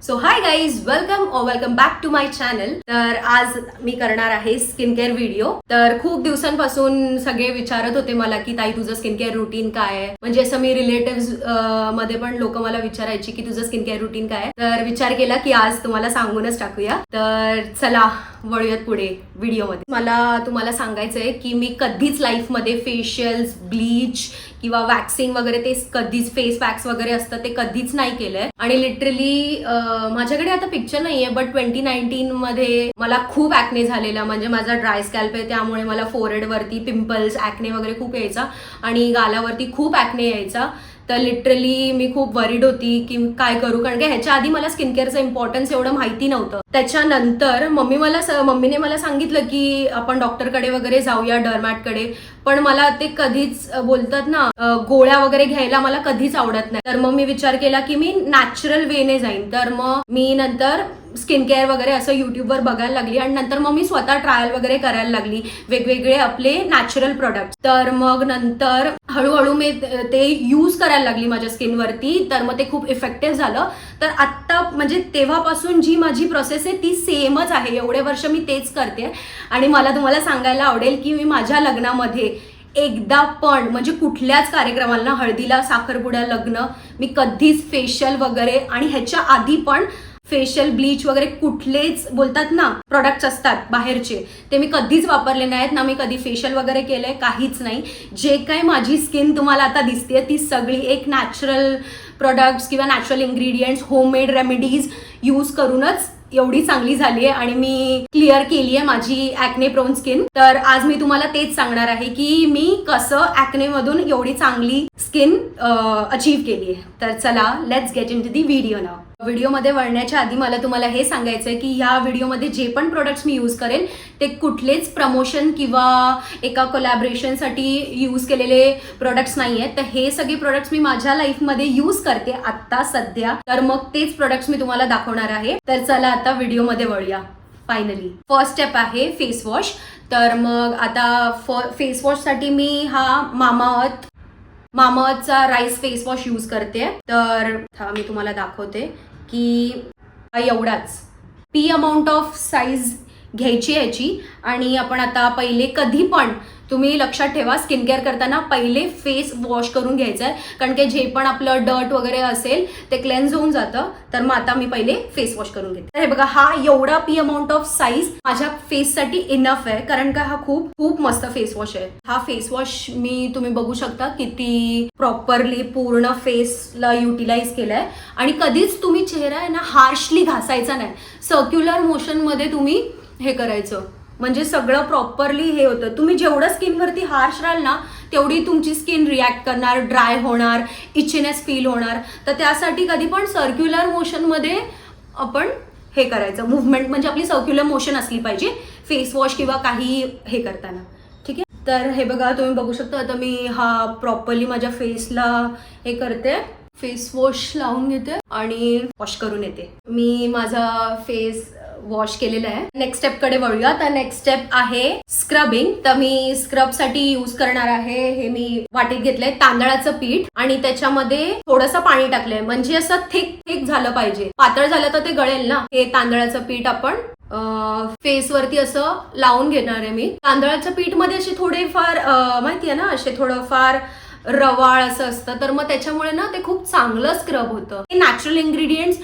So hi guys, welcome back to my channel. तर आज मी करणार आहे स्किन केअर व्हिडिओ. तर खूप दिवसांपासून सगळे विचारत होते मला की ताई तुझं स्किन केअर रुटीन काय आहे. म्हणजे असं मी रिलेटिव्ह मध्ये पण लोक मला विचारायची की तुझं स्किन केअर रुटीन काय आहे. तर विचार केला की आज तुम्हाला सांगूनच टाकूया. तर चला वळूयात पुढे व्हिडिओमध्ये. मला तुम्हाला सांगायचंय की मी कधीच लाईफमध्ये फेशियल्स, ब्लीच किंवा वॅक्सिंग वगैरे ते कधीच, फेस वॅक्स वगैरे असतं ते कधीच नाही केलंय. आणि लिटरली माझ्याकडे आता पिक्चर नाहीये, बट 2019 मध्ये मला खूप ऍक्ने झालेला. म्हणजे माझा ड्राय स्कॅल्प आहे, त्यामुळे मला फोरहेड वरती पिंपल्स, ऍक्ने वगैरे खूप यायचा आणि गालावरती खूप ऍक्ने यायचा. तर लिटरली मी खूप वरीड होती की काय करू, कारण की ह्याच्या आधी मला स्किन केअरचं इम्पॉर्टन्स एवढं माहिती नव्हतं. त्याच्यानंतर मम्मीने मला सांगितलं की आपण डॉक्टरकडे वगैरे जाऊया, डर्मॅटकडे. पण मला ते कधीच बोलतात ना, गोळ्या वगैरे घ्यायला मला कधीच आवडत नाही. तर मग मी विचार केला की मी नॅचरल वेने जाईन. तर मग मी नंतर स्किन केअर वगैरे असं युट्यूबवर बघायला लागली आणि नंतर मग मी स्वतः ट्रायल वगैरे करायला लागली वेगवेगळे आपले नॅचरल प्रोडक्ट. तर मग नंतर हळूहळू मी ते यूज करायला लागली माझ्या स्किनवरती. तर मग ते खूप इफेक्टिव्ह झालं. तर आत्ता म्हणजे तेव्हापासून जी माझी प्रोसेस आहे ती सेमच आहे. एवढे वर्ष मी तेच करते. आणि मला तुम्हाला सांगायला आवडेल की मी माझ्या लग्नामध्ये एकदा पण म्हणजे कुठल्याच कार्यक्रमाला, हळदीला, साखरपुड्या, लग्न, मी कधीच फेशियल वगैरे आणि ह्याच्या आधी पण फेशियल, ब्लीच वगैरे कुठलेच बोलतात ना प्रोडक्ट्स असतात बाहेरचे, ते मी कधीच वापरले नाहीत ना. मी कधी फेशियल वगैरे केलंय, काहीच नाही. जे काही माझी स्किन तुम्हाला आता दिसते ती सगळी एक नॅचरल प्रोडक्ट्स किंवा natural ingredients, homemade remedies use करूनच एवढी चांगली झाली आहे आणि मी क्लिअर केली आहे माझी ऍक्ने प्रोन स्किन. तर आज मी तुम्हाला तेच सांगणार आहे की मी कसं ऍक्ने मधून एवढी चांगली स्किन अचीव्ह केली आहे. तर चला let's get into the video now. व्हिडिओमध्ये वळण्याच्या आधी मला तुम्हाला हे सांगायचं आहे की या व्हिडिओमध्ये जे पण प्रोडक्ट्स मी यूज करेन ते कुठलेच प्रमोशन किंवा एका कोलॅबरेशनसाठी यूज केलेले प्रोडक्ट्स नाही आहेत. तर हे सगळे प्रोडक्ट्स मी माझ्या लाईफमध्ये यूज करते आत्ता सध्या. तर मग तेच प्रोडक्ट्स मी तुम्हाला दाखवणार आहे. तर चला आता व्हिडिओमध्ये वळूया. फायनली फर्स्ट स्टेप आहे फेस वॉश. तर मग आता फेस वॉशसाठी मी हा मामाअर्थचा राईस फेस वॉश यूज करते. तर मी तुम्हाला दाखवते की एवढाच पी अमाऊंट ऑफ साईज घ्यायची याची. आणि आपण आता पहिले कधी पण तुम्ही लक्षात ठेवा, स्किन केअर करताना पहिले फेस वॉश करून घ्यायचं आहे, कारण की जे पण आपलं डर्ट वगैरे असेल ते क्लेन्स होऊन जातं. तर मग आता मी पहिले फेस वॉश करून घेते. तर हे बघा, हा एवढा पी अमाऊंट ऑफ साईज माझ्या फेससाठी इनफ आहे, कारण का हा खूप खूप मस्त फेस वॉश आहे. हा फेस वॉश मी तुम्ही बघू शकता किती प्रॉपरली पूर्ण फेसला युटिलाइज केलाय. आणि कधीच तुम्ही चेहरा आहे ना हार्शली घासायचा नाही, सर्क्युलर मोशन मध्ये तुम्ही हे करायचं, म्हणजे सगळं प्रॉपरली हे होतं. तुम्ही जेवढं स्किनवरती हार्श राहाल ना तेवढी तुमची स्किन रिॲक्ट करणार, ड्राय होणार, इचीनेस फील होणार. तर त्यासाठी कधी पण सर्क्युलर मोशनमध्ये आपण हे करायचं, मुव्हमेंट म्हणजे आपली सर्क्युलर मोशन असली पाहिजे फेस वॉश किंवा काही हे करताना. ठीक आहे. तर हे बघा, तुम्ही बघू शकता आता मी हा प्रॉपरली माझ्या फेसला हे करते, फेस वॉश लावून घेते आणि वॉश करून येते. मी माझा फेस वॉश केलेलं आहे. नेक्स्ट स्टेप कडे वळूया. तर नेक्स्ट स्टेप आहे स्क्रबिंग. तर मी स्क्रब साठी यूज करणार आहे, हे मी वाटीत घेतलंय तांदळाचं पीठ आणि त्याच्यामध्ये थोडंसं पाणी टाकलंय, म्हणजे असं थिक झालं पाहिजे. पातळ झालं तर ते गळेल ना. हे तांदळाचं पीठ आपण फेस वरती असं लावून घेणार आहे मी. तांदळाच्या पीठ मध्ये असे थोडेफार माहितीये ना, असे थोडंफार रवाळ असं असतं, तर मग त्याच्यामुळे ना ते खूप चांगलं स्क्रब होतं. हे नॅचरल इन्ग्रेडियंट्स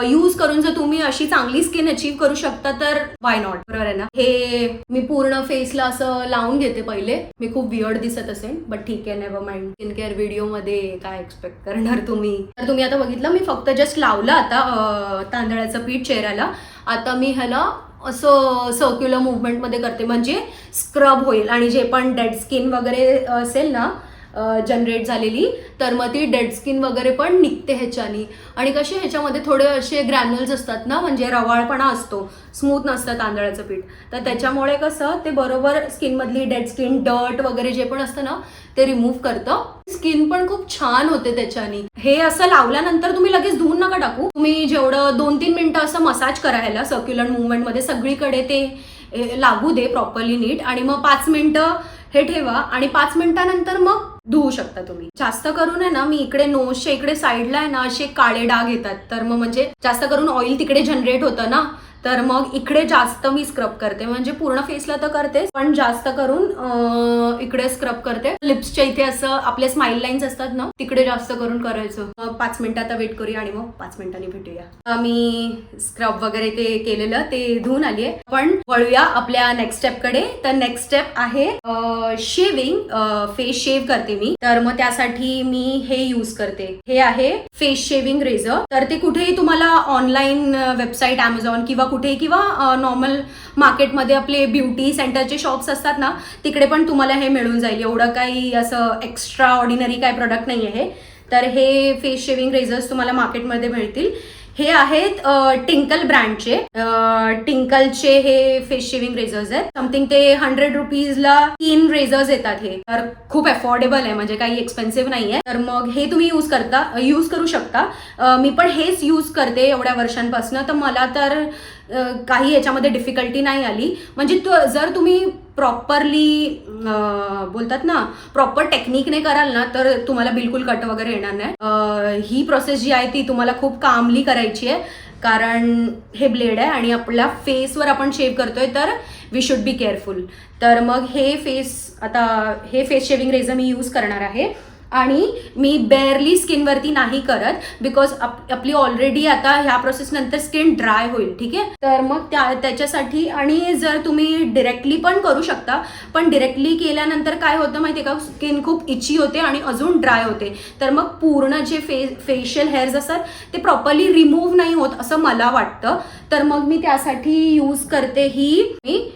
यूज करून जर तुम्ही अशी चांगली स्किन अचीव्ह करू शकता तर वाय नॉट, बरोबर आहे ना. हे मी पूर्ण फेसला असं लावून घेते पहिले. मी खूप वियर्ड दिसत असेल, बट ठीक आहे, never mind. Skin care video मध्ये काय एक्सपेक्ट करणार तुम्ही. तर तुम्ही आता बघितलं, मी फक्त जस्ट लावलं आता तांदळाचं पीठ चेहऱ्याला. आता मी ह्याला असं सर्क्युलर मुवमेंट मध्ये करते, म्हणजे स्क्रब होईल आणि जे पण डेड स्किन वगैरे असेल ना जनरेट झालेली, तर मग ती डेड स्किन वगैरे पण निघते ह्याच्यानी. आणि कसे ह्याच्यामध्ये थोडे असे ग्रॅन्युल्स असतात ना, म्हणजे रवाळपणा असतो, स्मूथ नसतं तांदळाचं पीठ. तर त्याच्यामुळे कसं ते बरोबर स्किनमधली डेड स्किन, डर्ट वगैरे जे पण असतं ना ते रिमूव्ह करतं. स्किन पण खूप छान होते त्याच्यानी. हे असं लावल्यानंतर तुम्ही लगेच धुवून नका टाकू. तुम्ही जेवढं 2-3 मिनिटं असं मसाज करायला सर्क्युलर मुवमेंट मध्ये सगळीकडे ते लागू दे प्रॉपरली नीट. आणि मग 5 मिनिटं हे ठेवा आणि 5 मिनिटानंतर मग धुवू शकता तुम्ही. जास्त करून आहे ना मी इकडे नोजच्या इकडे साईडला आहे ना असे काळे डाग येतात, तर मग म्हणजे जास्त करून ऑइल तिकडे जनरेट होतं ना, तर मग इकडे जास्त मी स्क्रब करते. म्हणजे पूर्ण फेसला तर करतेच, पण जास्त करून इकडे स्क्रब करते. लिप्सच्या इथे असं आपले स्माइल लाईन्स असतात ना, तिकडे जास्त करून करायचं. 5 मिनिटं आता वेट करूया आणि मग 5 मिनिटांनी भेटूया. मी स्क्रब वगैरे ते केलेलं ते धुवून आली आहे. पण वळूया आपल्या नेक्स्ट स्टेप कडे. तर नेक्स्ट स्टेप आहे शेविंग. फेस शेव करते मी, तर मग त्यासाठी मी हे यूज करते. हे आहे फेस शेविंग रेझर. तर ते कुठेही तुम्हाला ऑनलाईन वेबसाईट अमेझॉन किंवा कुठे किंवा नॉर्मल मार्केटमध्ये आपले ब्युटी सेंटरचे शॉप्स असतात ना, तिकडे पण तुम्हाला हे मिळून जाईल. एवढं काही असं एक्स्ट्रा ऑर्डिनरी काय प्रोडक्ट नाही आहे. तर हे फेस शेविंग रेझर्स तुम्हाला मार्केटमध्ये मिळतील. हे आहेत टिंकल ब्रँडचे. टिंकलचे हे फेस शेविंग रेझर्स आहेत. समथिंग ते 100 रुपीजला 3 रेझर्स येतात. हे तर खूप अफोर्डेबल आहे, म्हणजे काही एक्सपेन्सिव्ह नाहीये. तर मग हे तुम्ही यूज करू शकता. मी पण हेच यूज करते एवढ्या वर्षांपासून, तर मला तर काही याच्यामध्ये डिफिकल्टी नाही आली. म्हणजे जर तुम्ही प्रॉपरली बोलतात ना, प्रॉपर टेक्निकने कराल ना, तर तुम्हाला बिलकुल कट वगैरे येणार नाही. ही प्रोसेस जी आहे ती तुम्हाला खूप कामली करायची आहे, कारण हे ब्लेड आहे आणि आपल्या फेसवर आपण शेव करतोय, तर वी शुड बी केअरफुल. तर मग हे फेस शेविंग रेझर मी यूज करणार आहे. आणि मी बेअरली स्किनवरती नाही करत, बिकॉज आपली ऑलरेडी आता ह्या प्रोसेस नंतर स्किन ड्राय होईल. ठीक आहे, तर मग त्याच्यासाठी. आणि जर तुम्ही डिरेक्टली पण करू शकता, पण डिरेक्टली केल्यानंतर काय होतं माहिती आहे का, स्किन खूप इची होते आणि अजून ड्राय होते. तर मग पूर्ण जे फेशियल हेअर्स असतात ते प्रॉपरली रिमूव्ह नाही होत असं मला वाटतं. तर मग मी त्यासाठी यूज करते ही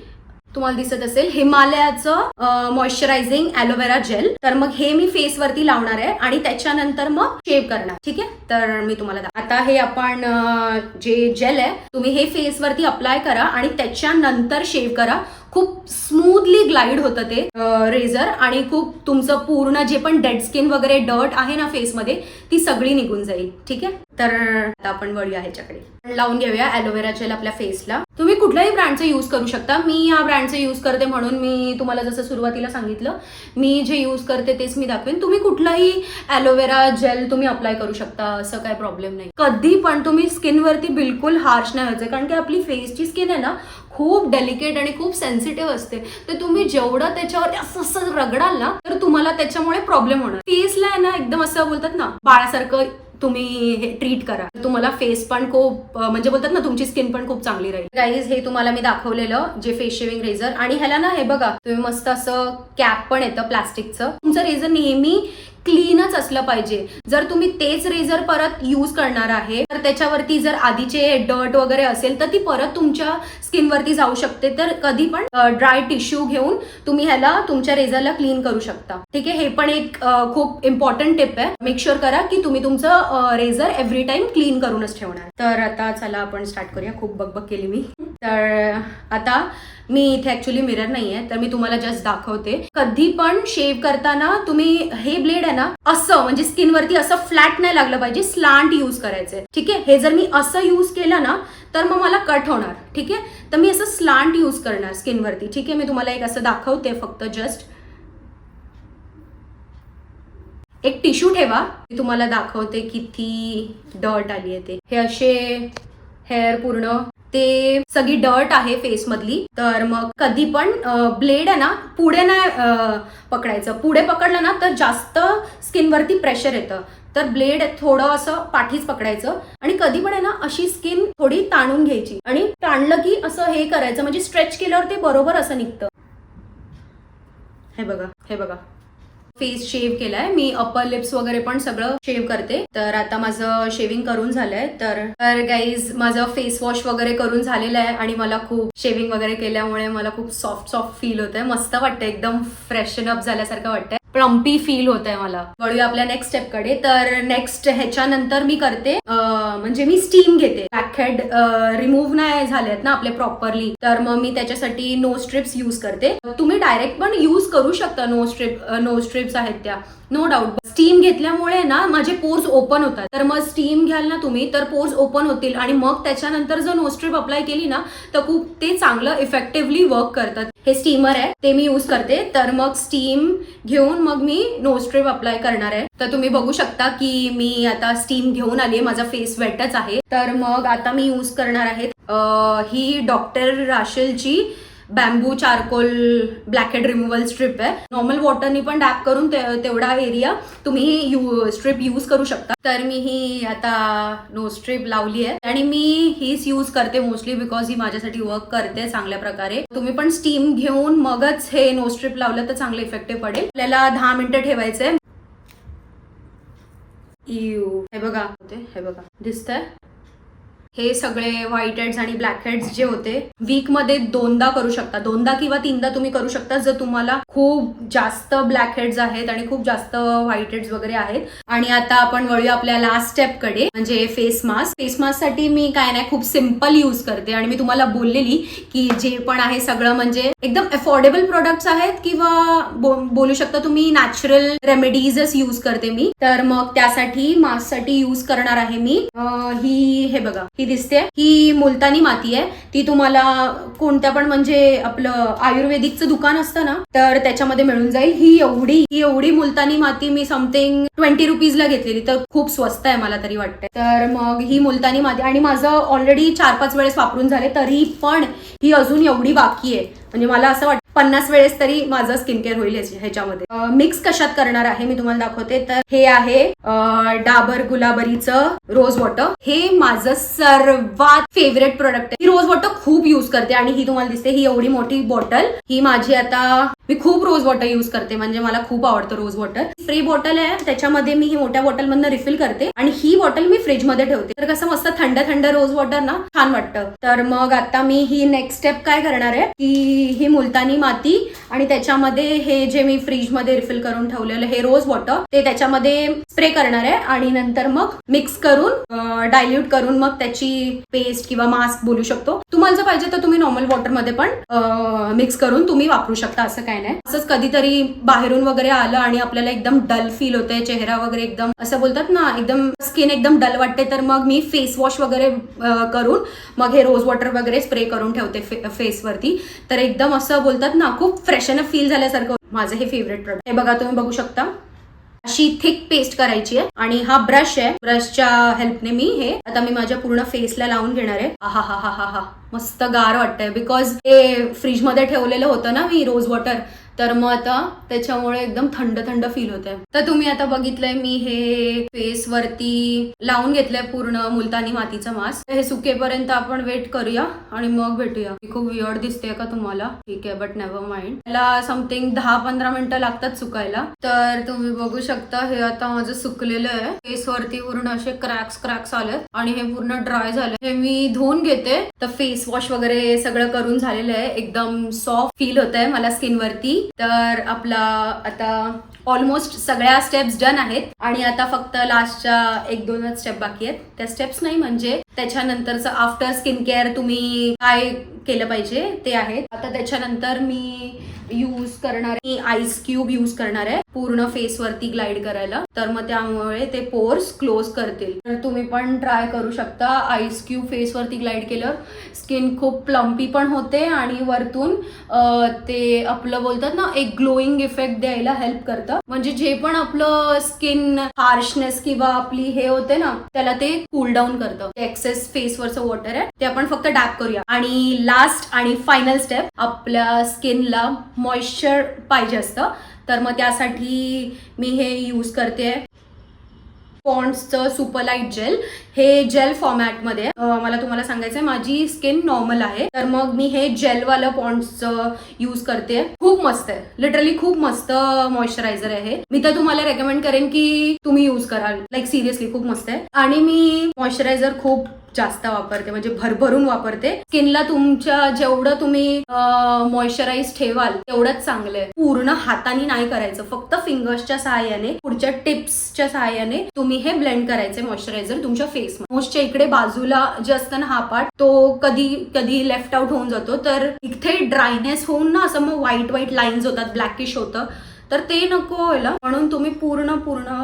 तुम्हाला दिसत असेल हिमालयाचं मॉइश्चरायझिंग ॲलोवेरा जेल. तर मग हे मी फेसवरती लावणार आहे आणि त्याच्यानंतर मग शेव करणार. ठीक आहे, तर मी तुम्हाला आता हे आपण जे जेल आहे तुम्ही हे फेसवरती अप्लाय करा आणि त्याच्यानंतर शेव करा. खूप स्मूथली ग्लाइड होतं ते रेझर आणि खूप तुमचं पूर्ण जे पण डेड स्किन वगैरे डर्ट आहे ना फेसमध्ये ती सगळी निघून जाईल. ठीक आहे, तर आता आपण वळूया ह्याच्याकडे. लावून घेऊया ॲलोवेरा जेल आपल्या फेसला. तुम्ही कुठल्याही ब्रँडचं यूज करू शकता. मी या ब्रँडचं यूज करते म्हणून मी तुम्हाला जसं सुरुवातीला सांगितलं, मी जे यूज करते तेच मी दाखवेन. तुम्ही कुठलाही ॲलोवेरा जेल तुम्ही अप्लाय करू शकता, असं काय प्रॉब्लेम नाही. कधी पण तुम्ही स्किनवरती बिलकुल हार्श नाही व्हायचं, कारण की आपली फेसची स्किन आहे ना खूप डेलिकेट आणि खूप सेन्सिटिव्ह असते. तर तुम्ही जेवढं त्याच्यावरती असं रगडाल ना, तर तुम्हाला त्याच्यामुळे प्रॉब्लेम होणार. फेसला आहे ना एकदम असं बोलतात ना बाळासारखं तुम्ही हे ट्रीट करा, तुम्हाला फेस पण खूप म्हणजे बोलतात ना तुमची स्किन पण खूप चांगली राहील. गाईज हे तुम्हाला मी दाखवलेलं जे फेस शेविंग रेझर. आणि ह्याला ना हे बघा तुम्ही मस्त असं कॅप पण येतं प्लास्टिकचं. तुमचं रेझर नेहमी क्लीनच असलं पाहिजे. जर तुम्ही तेच रेझर परत यूज करणार आहे तर त्याच्यावरती जर आधीचे डर्ट वगैरे असेल तर ती परत तुमच्या स्किनवरती जाऊ शकते. तर कधी पण ड्राय टिश्यू घेऊन तुम्ही ह्याला तुमच्या रेझरला क्लीन करू शकता. ठीक आहे, हे पण एक खूप इम्पॉर्टंट टिप आहे. मेक शुअर करा की तुम्ही तुमचं रेझर एव्हरी टाइम क्लीन करूनच ठेवणार. तर आता चला आपण स्टार्ट करूया. खूप बकबक केली मी. तर आता मी इथे ऍक्च्युली मिरर नाहीये, तर मी तुम्हाला जस्ट दाखवते. कधी पण शेव करताना तुम्ही हे ब्लेड आहे ना असं म्हणजे स्किनवरती असं फ्लॅट नाही लागलं पाहिजे, स्लांट यूज करायचंय. ठीक आहे, हे जर मी असं यूज केलं ना तर मग मला कट होणार. ठीक आहे, तर मी असं स्लांट यूज करणार स्किनवरती. ठीक आहे, मी तुम्हाला एक असं दाखवते फक्त जस्ट. एक टिश्यू ठेवा, मी तुम्हाला दाखवते किती डर्ट आली आहे ते. हे असे हेअर पूर्ण ते सगळी डर्ट आहे फेस मधली. तर मग कधी पण ब्लेड आहे ना पुढे नाही पकडायचं. पुढे पकडलं ना तर जास्त स्किनवरती प्रेशर येतं. तर ब्लेड थोडं असं पाठीच पकडायचं आणि कधी पण आहे ना अशी स्किन थोडी ताणून घ्यायची आणि ताणलं की असं हे करायचं, म्हणजे स्ट्रेच केल्यावर ते बरोबर असं निघतं. हे बघा, हे बघा. फेस शेव केलाय मी, अपर लिप्स वगैरे पण सगळं शेव करते. तर आता माझं शेविंग करून झालंय. तर गाईज माझं फेस वॉश वगैरे करून झालेलं आहे आणि मला खूप शेविंग वगैरे केल्यामुळे मला खूप सॉफ्ट फील होतंय. मस्त वाटतंय, एकदम फ्रेशन अप झाल्यासारखं वाटतंय, प्लम्पी फील होत आहे मला. वळूया आपल्या नेक्स्ट स्टेप कडे. तर नेक्स्ट ह्याच्यानंतर मी करते म्हणजे मी स्टीम घेते. ब्लॅकहेड रिमूव्ह नाही झालेत ना आपले प्रॉपरली, तर मग मी त्याच्यासाठी नोज स्ट्रिप्स यूज करते. तुम्ही डायरेक्ट पण यूज करू शकता. नोज स्ट्रिप्स आहेत त्या, नो डाऊट. स्टीम घेतल्यामुळे ना माझे पोर्स ओपन होतात. तर मग स्टीम घ्याल ना तुम्ही तर पोर्स ओपन होतील आणि मग त्याच्यानंतर जर नोज स्ट्रिप अप्लाय केली ना तर खूप ते चांगलं इफेक्टिव्हली वर्क करतात. हे स्टीमर आहे ते मी यूज करते. तर मग स्टीम घेऊन मग मी नोज स्ट्रिप अप्लाय करणार आहे. तर तुम्ही बघू शकता की मी आता स्टीम घेऊन आली आहे. माझा फेस वेटच आहे. तर मग आता मी यूज करणार आहे ही डॉक्टर राशेलची bamboo charcoal blackhead removal strip आहे. नॉर्मल वॉटरनी पण डॅप करून तेवढा एरिया तुम्ही स्ट्रिप यूज करू शकता. तर मी ही आता नो स्ट्रिप लावली आहे आणि मी हीच यूज करते मोस्टली बिकॉज ही माझ्यासाठी वर्क करते चांगल्या प्रकारे. तुम्ही पण स्टीम घेऊन मगच हे नो स्ट्रिप लावलं तर चांगलं इफेक्टिव्ह पडेल. आपल्याला 10 मिनिटं ठेवायचंय. हे बघा हे बघा दिसतंय. हे सगळे व्हाईट हेड्स आणि ब्लॅक हेड्स जे होते वीक मध्ये 2दा करू शकता. 2दा किंवा 3दा तुम्ही करू शकता जर तुम्हाला खूप जास्त ब्लॅक हेड्स आहेत आणि खूप जास्त व्हाईट हेड्स वगैरे आहेत. आणि आता आपण वळूया आपल्या लास्ट स्टेप कडे म्हणजे फेस मास्क. फेस मास्क साठी मी काय नाही खूप सिम्पल यूज करते आणि मी तुम्हाला बोललेली की जे पण आहे सगळं म्हणजे एकदम अफोर्डेबल प्रोडक्ट्स आहेत किंवा बोलू शकता तुम्ही नॅचरल रेमेडीजच यूज करते मी. तर मग त्यासाठी मास्क साठी यूज करणार आहे मी ही हे बघा ही दिसते ही मुलतानी माती आहे. ती तुम्हाला कोणत्या पण म्हणजे आपलं आयुर्वेदिकचं दुकान असतं ना तर त्याच्यामध्ये मिळून जाईल. ही एवढी मुलतानी माती मी समथिंग 20 रुपीजला घेतलेली. तर खूप स्वस्त आहे मला तरी वाटते. तर मग ही मुलतानी माती आणि माझं ऑलरेडी 4-5 वेळेस वापरून झाले तरी पण ही अजून एवढी बाकी आहे. म्हणजे मला असं वाटतं 50 वेळेस तरी माझं स्किन केअर होईल ह्याच्यामध्ये. मिक्स कशात करणार आहे मी तुम्हाला दाखवते. तर हे आहे डाबर गुलाबरीचं रोज वॉटर. हे माझं सर्वात फेवरेट प्रोडक्ट आहे. ही रोज वॉटर खूप युज करते आणि ही तुम्हाला दिसते ही एवढी मोठी बॉटल ही माझी आता मी खूप रोज वॉटर युज करते म्हणजे मला खूप आवडतं रोज वॉटर. फ्री बॉटल आहे त्याच्यामध्ये मी ही मोठ्या बॉटल मधनं रिफिल करते आणि ही बॉटल मी फ्रीज मध्ये ठेवते. तर कसं मस्त थंड थंड रोज वॉटर ना छान वाटतं. तर मग आता मी ही नेक्स्ट स्टेप काय करणार आहे की ही मुलतानी माती आणि त्याच्यामध्ये हे जे मी फ्रीज मध्ये रिफिल करून ठेवलेलं हे रोज वॉटर ते त्याच्यामध्ये स्प्रे करणार आहे आणि नंतर मग मिक्स करून डायल्यूट करून मग त्याची पेस्ट किंवा मास्क बोलू शकतो. तुम्हाला जर पाहिजे तर तुम्ही नॉर्मल वॉटर मध्ये पण मिक्स करून तुम्ही वापरू शकता. असं काय नाही. असंच कधीतरी बाहेरून वगैरे आलं आणि आपल्याला एकदम डल फील होतंय चेहरा वगैरे एकदम असं बोलतात ना एकदम स्किन एकदम डल वाटते तर मग मी फेस वॉश वगैरे करून मग हे रोज वॉटर वगैरे स्प्रे करून ठेवते फेसवरती. तर एकदम असं बोलतात ना खूप फ्रेश अँड फील झाल्यासारखं. माझं हे फेवरेट प्रोडक्ट हे बघा तुम्ही बघू शकता. अशी थिक पेस्ट करायची आहे आणि हा ब्रश आहे. ब्रशच्या हेल्पने मी हे आता मी माझ्या पूर्ण फेसला लावून घेणार आहे. हा मस्त गार वाटतंय बिकॉज हे फ्रीज मध्ये ठेवलेलं होतं ना मी रोज वॉटर तर मग आता त्याच्यामुळे एकदम थंड थंड फील होत आहे. तर तुम्ही आता बघितलंय मी हे फेस वरती लावून घेतलंय पूर्ण मुलतानी मातीचं मास्क. हे सुकेपर्यंत आपण वेट करूया आणि मग भेटूया. खूप वियर्ड दिसते का तुम्हाला? ठीक आहे बट नेव्हर माइंड. त्याला समथिंग 10-15 मिनिटं लागतात सुकायला. तर तुम्ही बघू शकता हे आता माझं सुकलेलं आहे. फेस वरती पूर्ण असे क्रॅक्स आले आणि हे पूर्ण ड्राय झालं. हे मी धुवून घेते. तर फेस वॉश वगैरे सगळं करून झालेलं आहे. एकदम सॉफ्ट फील होत आहे मला स्किन वरती. तर आपला आता ऑलमोस्ट सगळ्या स्टेप्स डन आहेत आणि आता फक्त लास्टच्या 1-2 स्टेप बाकी आहेत. त्या स्टेप्स नाही म्हणजे त्याच्यानंतरचं आफ्टर स्किन केअर तुम्ही काय केलं पाहिजे ते आहेत. आता त्याच्यानंतर मी यूज करणार आहे आईस क्यूब यूज करणार आहे पूर्ण फेस वरती ग्लाइड करायला. तर मग त्यामुळे ते पोर्स क्लोज करतील. तर तुम्ही पण ट्राय करू शकता. आईस क्यूब फेस वरती ग्लाइड केलं स्किन खूप प्लम्पी पण होते आणि वरतून ते आपलं बोलतात ना एक ग्लोईंग इफेक्ट द्यायला हेल्प करतं. म्हणजे जे पण आपलं स्किन हार्शनेस किंवा आपली हे होते ना त्याला ते कूल डाऊन करतं. एक्सेस फेसवरचं वॉटर आहे ते आपण फक्त डॅप करूया. आणि लास्ट आणि फायनल स्टेप आपल्या स्किनला मॉइश्चर पाहिजे असतं. तर मग त्यासाठी मी हे यूज करते पॉन्ड्सचं सुपरलाइट जेल. हे जेल फॉर्मॅटमध्ये मला तुम्हाला सांगायचंय माझी स्किन नॉर्मल आहे तर मग मी हे जेलवालं पॉन्ड्सचं यूज करते. खूप मस्त आहे लिटरली खूप मस्त मॉइश्चरायझर आहे. मी तर तुम्हाला रेकमेंड करेन की तुम्ही यूज कराल. लाईक सिरियसली खूप मस्त आहे. आणि मी मॉइश्चरायझर खूप जास्त वापरते म्हणजे भरभरून वापरते. स्किनला तुमच्या जेवढं तुम्ही मॉइश्चराईज ठेवाल तेवढंच चांगलं आहे. पूर्ण हाताने नाही करायचं फक्त फिंगर्सच्या सहाय्याने पुढच्या टिप्सच्या सहाय्याने तुम्ही हे ब्लेंड करायचे मॉइश्चरायझर तुमच्या फेस. नोजच्या इकडे बाजूला जे असतं ना हा पार्ट तो कधी लेफ्ट आउट होऊन जातो तर इथे ड्रायनेस होऊन ना असं मग व्हाईट लाईन्स होतात ब्लॅकिश होतं. तर ते नको व्हायला म्हणून तुम्ही पूर्ण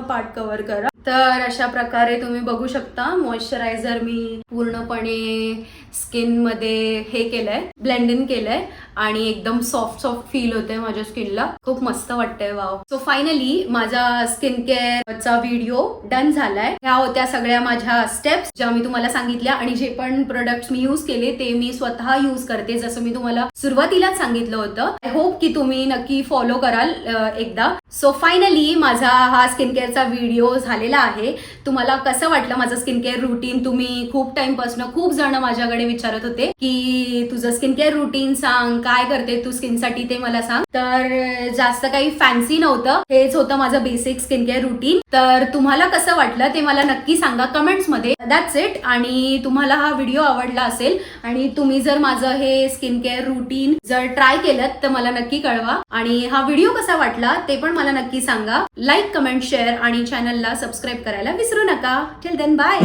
पार्ट कव्हर करा. तर अशा प्रकारे तुम्ही बघू शकता मॉइश्चरायझर मी पूर्णपणे स्किन मध्ये हे केलंय, ब्लेंड इन केलंय आणि एकदम सॉफ्ट फील होते माझ्या स्किनला. खूप मस्त वाटतंय. वाव. सो फायनली माझा स्किन केअरचा व्हिडिओ डन झालाय. ह्या होत्या सगळ्या माझ्या स्टेप्स ज्या मी तुम्हाला सांगितल्या आणि जे पण प्रोडक्ट्स मी युज केले ते मी स्वतः युज करते, जसं मी तुम्हाला सुरुवातीलाच सांगितलं होतं. आय होप की तुम्ही नक्की फॉलो कराल एकदा. सो फायनली माझा हा स्किन केअरचा व्हिडिओ झालेला आहे. तुम्हाला कसं वाटलं माझं स्किन केअर रुटीन? तुम्ही खूप टाइमपासून खूप जण माझ्याकडे विचारत होते की तुझं स्किन केअर रुटीन सांग, काय करते तू स्किनसाठी ते मला सांग. तर जास्त काही फॅन्सी नव्हतं, हेच होतं माझं बेसिक स्किन केअर रुटीन. तर तुम्हाला कसं वाटलं ते मला नक्की सांगा कमेंट्स मध्ये. That's it. आणि तुम्हाला हा व्हिडिओ आवडला असेल आणि तुम्ही जर माझं हे स्किन केअर रुटीन जर ट्राय केलं तर मला नक्की कळवा. आणि हा व्हिडिओ कसा वाटला ते पण मला नक्की सांगा. लाईक, कमेंट, शेअर आणि चॅनलला सबस्क्राईब करायला विसरू नका. Till then bye.